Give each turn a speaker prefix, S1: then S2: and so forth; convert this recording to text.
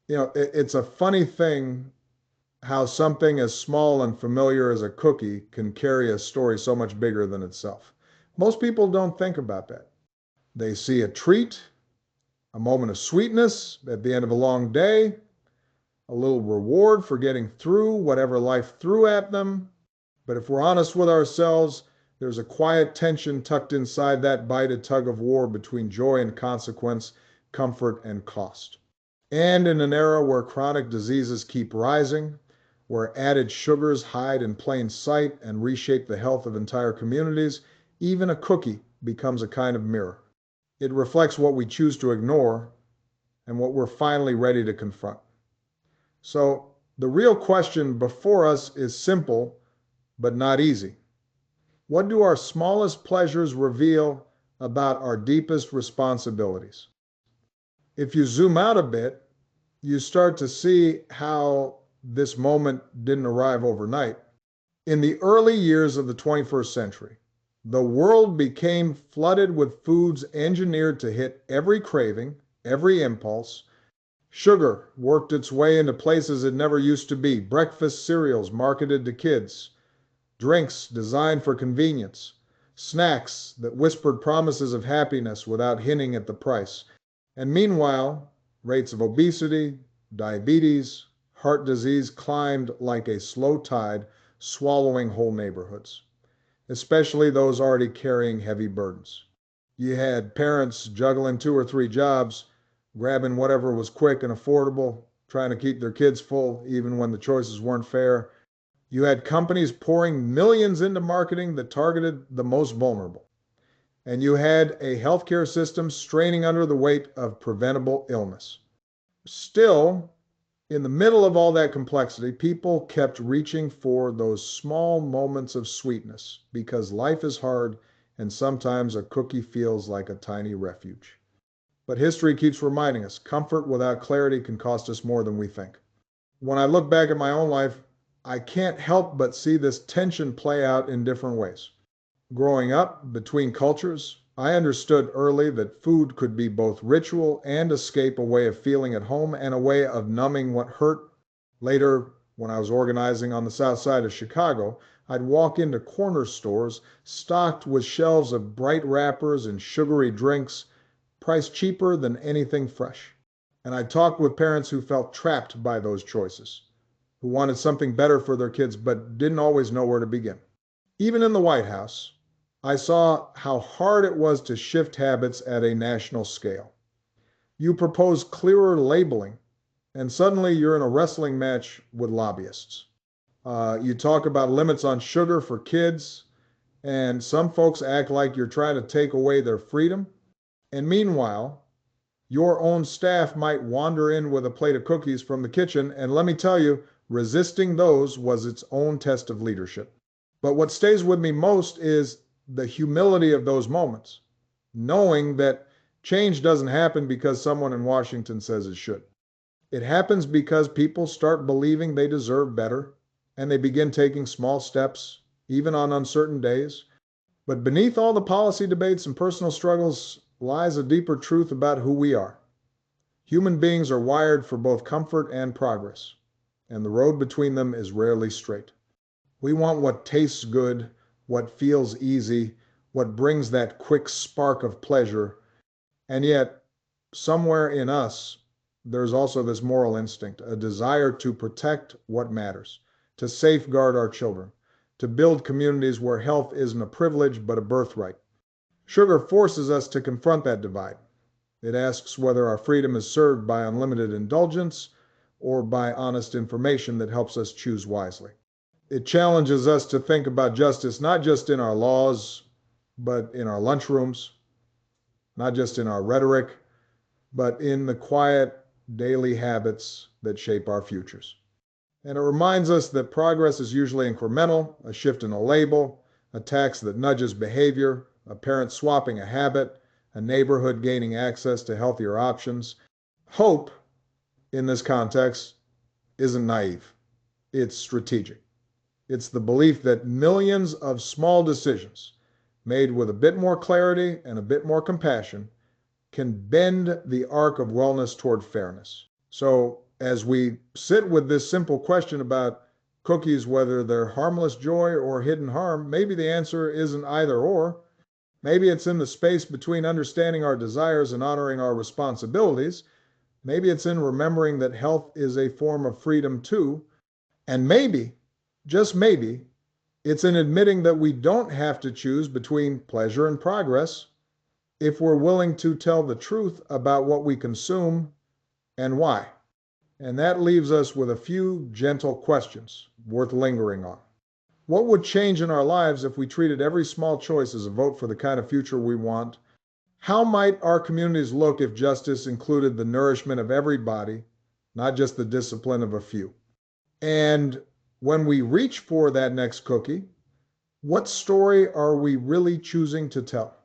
S1: It's a funny thing how something as small and familiar as a cookie can carry a story so much bigger than itself. Most people don't think about that. They see a treat, a moment of sweetness at the end of a long day, a little reward for getting through whatever life threw at them. But if we're honest with ourselves, there's a quiet tension tucked inside that bite, a tug of war between joy and consequence, comfort and cost. And in an era where chronic diseases keep rising, where added sugars hide in plain sight and reshape the health of entire communities, even a cookie becomes a kind of mirror. It reflects what we choose to ignore and what we're finally ready to confront. So, the real question before us is simple, but not easy. What do our smallest pleasures reveal about our deepest responsibilities? If you zoom out a bit, you start to see how this moment didn't arrive overnight. In the early years of the 21st century, the world became flooded with foods engineered to hit every craving, every impulse. Sugar worked its way into places it never used to be. Breakfast cereals marketed to kids, drinks designed for convenience, snacks that whispered promises of happiness without hinting at the price. And meanwhile, rates of obesity, diabetes, heart disease climbed like a slow tide, swallowing whole neighborhoods, especially those already carrying heavy burdens. You had parents juggling two or three jobs, grabbing whatever was quick and affordable, trying to keep their kids full even when the choices weren't fair. You had companies pouring millions into marketing that targeted the most vulnerable. And you had a healthcare system straining under the weight of preventable illness. Still, in the middle of all that complexity, people kept reaching for those small moments of sweetness because life is hard and sometimes a cookie feels like a tiny refuge. But history keeps reminding us comfort without clarity can cost us more than we think. When I look back at my own life, I can't help but see this tension play out in different ways. Growing up between cultures, I understood early that food could be both ritual and escape, a way of feeling at home and a way of numbing what hurt. Later, when I was organizing on the south side of Chicago, I'd walk into corner stores stocked with shelves of bright wrappers and sugary drinks, priced cheaper than anything fresh. And I'd talk with parents who felt trapped by those choices, who wanted something better for their kids but didn't always know where to begin. Even in the White House, I saw how hard it was to shift habits at a national scale. You propose clearer labeling, and suddenly you're in a wrestling match with lobbyists. You talk about limits on sugar for kids, and some folks act like you're trying to take away their freedom. And meanwhile, your own staff might wander in with a plate of cookies from the kitchen, and let me tell you, resisting those was its own test of leadership. But what stays with me most is the humility of those moments, knowing that change doesn't happen because someone in Washington says it should. It happens because people start believing they deserve better and they begin taking small steps, even on uncertain days. But beneath all the policy debates and personal struggles lies a deeper truth about who we are. Human beings are wired for both comfort and progress, and the road between them is rarely straight. We want what tastes good, what feels easy, what brings that quick spark of pleasure. And yet, somewhere in us, there's also this moral instinct, a desire to protect what matters, to safeguard our children, to build communities where health isn't a privilege but a birthright. Sugar forces us to confront that divide. It asks whether our freedom is served by unlimited indulgence or by honest information that helps us choose wisely. It challenges us to think about justice not just in our laws, but in our lunchrooms, not just in our rhetoric, but in the quiet daily habits that shape our futures. And it reminds us that progress is usually incremental, a shift in a label, a tax that nudges behavior, a parent swapping a habit, a neighborhood gaining access to healthier options. Hope, in this context, isn't naive, it's strategic. It's the belief that millions of small decisions made with a bit more clarity and a bit more compassion can bend the arc of wellness toward fairness. So As we sit with this simple question about cookies, whether they're harmless joy or hidden harm, maybe the answer isn't either or. Maybe it's in the space between understanding our desires and honoring our responsibilities. Maybe it's in remembering that health is a form of freedom too. And maybe, just maybe, it's in admitting that we don't have to choose between pleasure and progress if we're willing to tell the truth about what we consume and why. And that leaves us with a few gentle questions worth lingering on. What would change in our lives if we treated every small choice as a vote for the kind of future we want? How might our communities look if justice included the nourishment of everybody, not just the discipline of a few? And when we reach for that next cookie, what story are we really choosing to tell?